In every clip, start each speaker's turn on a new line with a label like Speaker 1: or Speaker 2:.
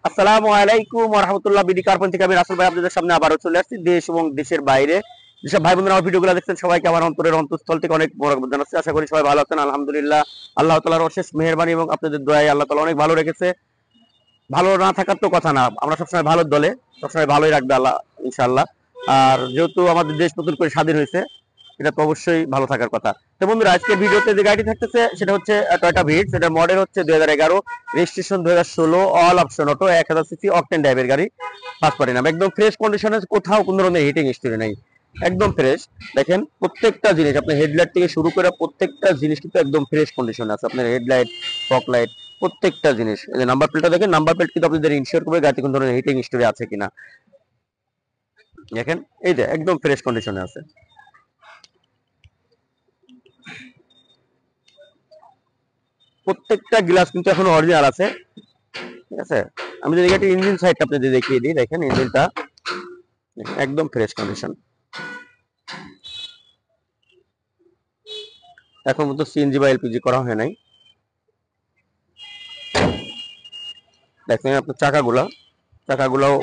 Speaker 1: আসসালামু আলাইকুম ওয়া রাহমাতুল্লাহ। বিডি কার্পন থেকে আমি রাসেল ভাই আপনাদের সামনে আবারও চলে আসছি। দেশ এবং দেশের বাইরে যেসব ভাই বোনেরা আমার ভিডিওগুলো দেখছেন সবাইকে আমার অন্তরের অন্তঃস্থল থেকে অনেক মোবারকবাদ জানাচ্ছি। আশা করি সবাই ভালো আছেন। আলহামদুলিল্লাহ, আল্লাহ তাআলার অশেষ মেহেরবানি এবং আপনাদের দয়ায় আল্লাহ তাআলা অনেক ভালো রেখেছে। ভালো না থাকার তো কথা না, আমরা সবসময় ভালোর দলে, সবসময় ভালোই রাখবে আল্লাহ ইনশাআল্লাহ। আর যেহেতু আমাদের দেশ নতুন করে স্বাধীন হয়েছে, এটা তো অবশ্যই ভালো থাকার কথা। তো বন্ধুরা, আজকে ভিডিওতে যে গাড়িটি থাকতেছে সেটা হচ্ছে টয়োটা ভিটস। এটার মডেল হচ্ছে 2011, registration 2016, all option auto, 1000 CC octane ড্রাইভের গাড়ি, ফার্স্ট পার্টি নাম, একদম ফ্রেশ কন্ডিশনে, কোথাও কোনো ধরনের হিটিং হিস্টরি নেই, একদম ফ্রেশ। দেখেন প্রত্যেকটা জিনিস, আপনার হেডলাইট থেকে শুরু করে প্রত্যেকটা জিনিস কিন্তু একদম ফ্রেশ কন্ডিশনে আছে। আপনার হেডলাইট, ফগ লাইট, প্রত্যেকটা জিনিস। এই যে নাম্বার প্লেটটা দেখেন, নাম্বার প্লেট কিন্তু আপনাদের ইনশিওর করবে গাড়িতে কোনো ধরনের হিটিং হিস্টরি আছে কিনা। দেখেন এই যে একদম ফ্রেশ কন্ডিশনে আছে। প্রত্যেকটা গ্লাস কিন্তু এখন অরিজিনাল আছে, ঠিক আছে। আমি যদি একটা ইঞ্জিন সাইডটা আপনাদের দেখিয়ে দিই, দেখেন ইঞ্জিনটা একদম ফ্রেশ কন্ডিশন। এখন মতো সিএনজি বা এলপিজি করা হয় নাই। দেখেন আপনার চাকাগুলাও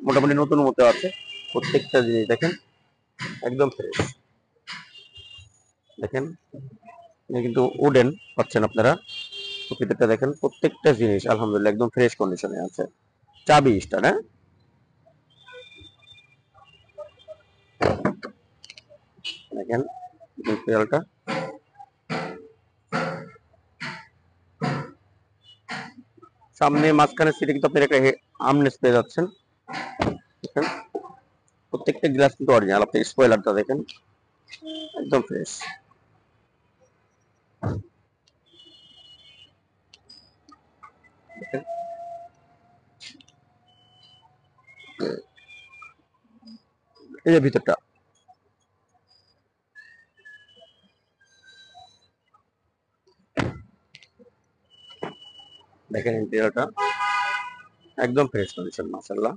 Speaker 1: মোটামুটি নতুন মতো আছে। প্রত্যেকটা জিনিস দেখেন একদম ফ্রেশ। দেখেন কিন্তু উডেন পাচ্ছেন আপনারা, প্রকৃতিটা দেখেন, প্রত্যেকটা জিনিস আলহামদুলিল্লাহ একদম ফ্রেশ কন্ডিশনে আছে। চাবি স্টার, হ্যাঁ দেখেন টেলটা, সামনে মাঝখানে সিটে কিন্তু আপনার একটা আর্মরেস্ট পেয়ে যাচ্ছেন। দেখেন প্রত্যেকটা গ্লাস কিন্তু অরিজিনাল। আপনি স্পয়লারটা দেখেন একদম ফ্রেশ। এই যে ভিতরটা দেখেন, ইন্টেরিয়রটা একদম ফ্রেশ কন্ডিশন মাশাআল্লাহ।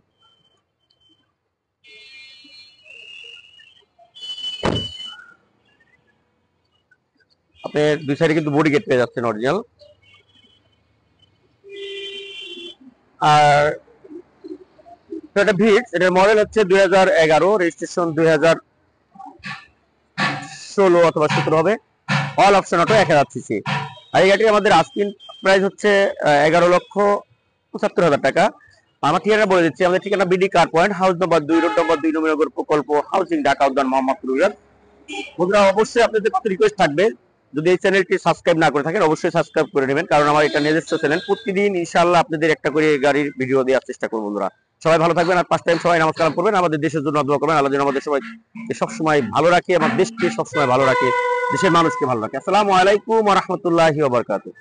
Speaker 1: আপনি দুই সাইডে কিন্তু বডি গেট পেয়ে যাচ্ছেন অরিজিনাল। আর এটা ভিটস, এটার মডেল হচ্ছে 2011, রেজিস্ট্রেশন 2016 অথবা 17 হবে, অল অপশন অটো, 1000 সিসি। আর এই গাড়িটি আমাদের আস্কিং প্রাইস হচ্ছে 11,75,000 টাকা। আমার ঠিকানা বলে দিচ্ছি, আমাদের ঠিকানা BD car point, house number 2, road number 2, Nabinagar প্রকল্প, হাউসিং, ঢাকা, উদ্যান মোহাম্মদপুর। বন্ধুরা, অবশ্যই আপনাদের কাছে রিকোয়েস্ট থাকবে, যদি এই চ্যানেলটি সাবস্ক্রাইব না করে থাকেন অবশ্যই সাবস্ক্রাইব করে নেবেন, কারণ আমার এটা নিজস্ব চ্যানেল। প্রতিদিন ইনশাআল্লাহ আপনাদের একটা করে গাড়ির ভিডিও দেওয়ার চেষ্টা করব। বন্ধুরা সবাই ভালো থাকবেন, আর 5 টাইম সবাই নামাজ কালাম করবেন, আমাদের দেশের জন্য দোয়া করবেন। আল্লাহ যেন আমাদের সবাইকে সবসময় ভালো রাখে, আমার দেশকে সবসময় ভালো রাখে, দেশের মানুষকে ভালো রাখে। আসসালামু আলাইকুম ওয়া রাহমাতুল্লাহি ওয়া বারাকাতুহু।